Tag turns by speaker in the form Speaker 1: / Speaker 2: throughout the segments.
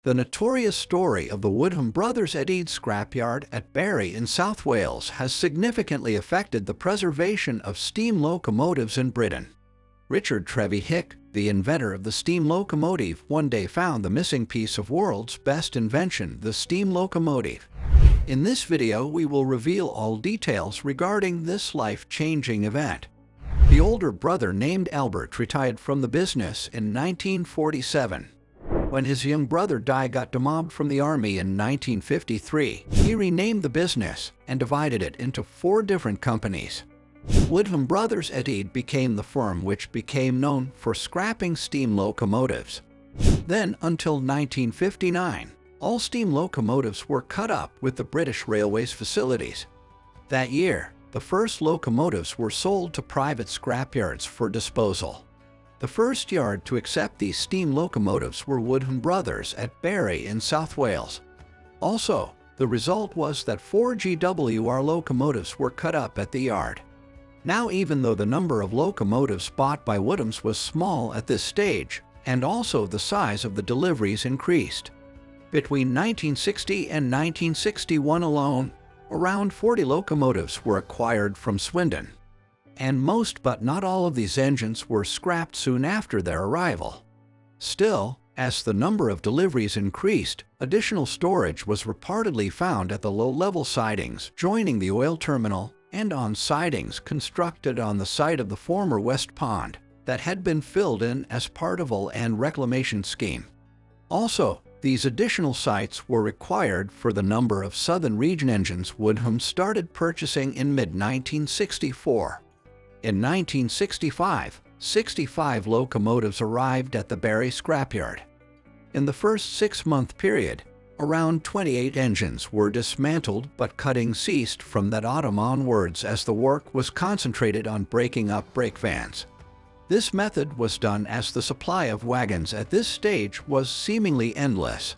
Speaker 1: The notorious story of the Woodham brothers' scrapyard at Bury in South Wales has significantly affected the preservation of steam locomotives in Britain. Richard Trevithick, the inventor of the steam locomotive, one day found the missing piece of world's best invention, the steam locomotive. In this video, we will reveal all details regarding this life-changing event. The older brother, named Albert, retired from the business in 1947. When his young brother got demobbed from the army in 1953, he renamed the business and divided it into 4 different companies. Woodham Brothers became the firm which became known for scrapping steam locomotives. Then, until 1959, all steam locomotives were cut up with the British Railways facilities. That year, the first locomotives were sold to private scrapyards for disposal. The first yard to accept these steam locomotives were Woodham Brothers at Bury in South Wales. Also, the result was that 4 GWR locomotives were cut up at the yard. Now, even though the number of locomotives bought by Woodhams was small at this stage, and also the size of the deliveries increased. Between 1960 and 1961 alone, around 40 locomotives were acquired from Swindon. And most but not all of these engines were scrapped soon after their arrival. Still, as the number of deliveries increased, additional storage was reportedly found at the low-level sidings joining the oil terminal and on sidings constructed on the site of the former West Pond that had been filled in as part of a land reclamation scheme. Also, these additional sites were required for the number of Southern Region engines Woodham started purchasing in mid-1964. In 1965, 65 locomotives arrived at the Bury scrapyard. In the first 6-month period, around 28 engines were dismantled, but cutting ceased from that autumn onwards as the work was concentrated on breaking up brake vans. This method was done as the supply of wagons at this stage was seemingly endless.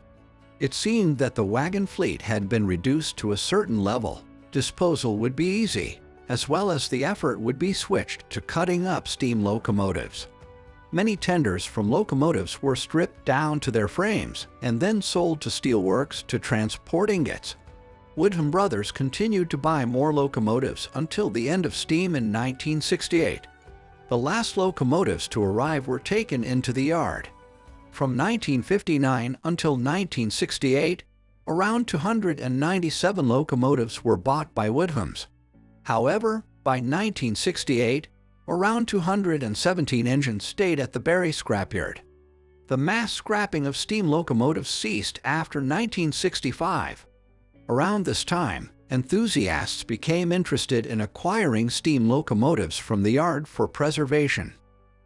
Speaker 1: It seemed that the wagon fleet had been reduced to a certain level. Disposal would be easy, as well as the effort would be switched to cutting up steam locomotives. Many tenders from locomotives were stripped down to their frames and then sold to steelworks to transport ingots. Woodham Brothers continued to buy more locomotives until the end of steam in 1968. The last locomotives to arrive were taken into the yard. From 1959 until 1968, around 297 locomotives were bought by Woodhams. However, by 1968, around 217 engines stayed at the Bury scrapyard. The mass scrapping of steam locomotives ceased after 1965. Around this time, enthusiasts became interested in acquiring steam locomotives from the yard for preservation.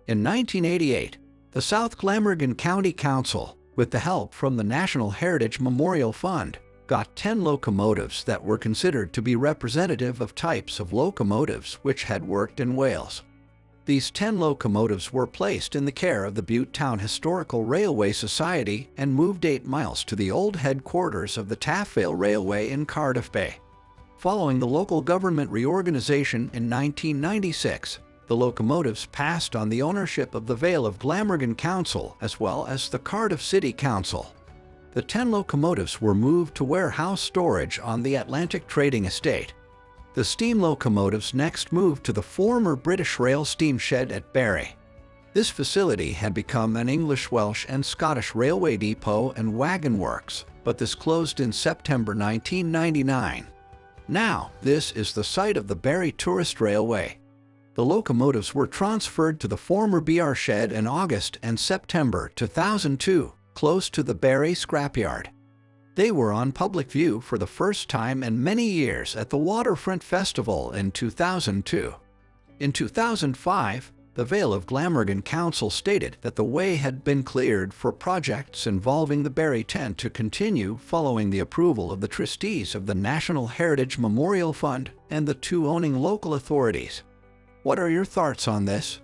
Speaker 1: In 1988, the South Glamorgan County Council, with the help from the National Heritage Memorial Fund, got 10 locomotives that were considered to be representative of types of locomotives which had worked in Wales. These 10 locomotives were placed in the care of the Bute Town Historical Railway Society and moved 8 miles to the old headquarters of the Taffrail Railway in Cardiff Bay. Following the local government reorganization in 1996, the locomotives passed on the ownership of the Vale of Glamorgan Council as well as the Cardiff City Council. The 10 locomotives were moved to warehouse storage on the Atlantic Trading Estate. The steam locomotives next moved to the former British Rail steam shed at Bury. This facility had become an English, Welsh and Scottish railway depot and wagon works, but this closed in September 1999. Now, this is the site of the Bury Tourist Railway. The locomotives were transferred to the former BR shed in August and September 2002. Close to the Bury scrapyard. They were on public view for the first time in many years at the Waterfront Festival in 2002. In 2005, the Vale of Glamorgan Council stated that the way had been cleared for projects involving the Bury tent to continue following the approval of the trustees of the National Heritage Memorial Fund and the 2 owning local authorities. What are your thoughts on this?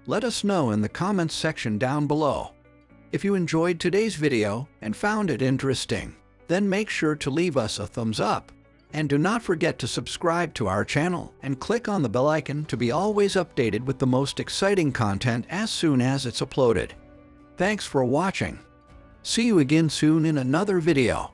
Speaker 1: Let us know in the comments section down below. If you enjoyed today's video and found it interesting, then make sure to leave us a thumbs up. And do not forget to subscribe to our channel and click on the bell icon to be always updated with the most exciting content as soon as it's uploaded. Thanks for watching. See you again soon in another video.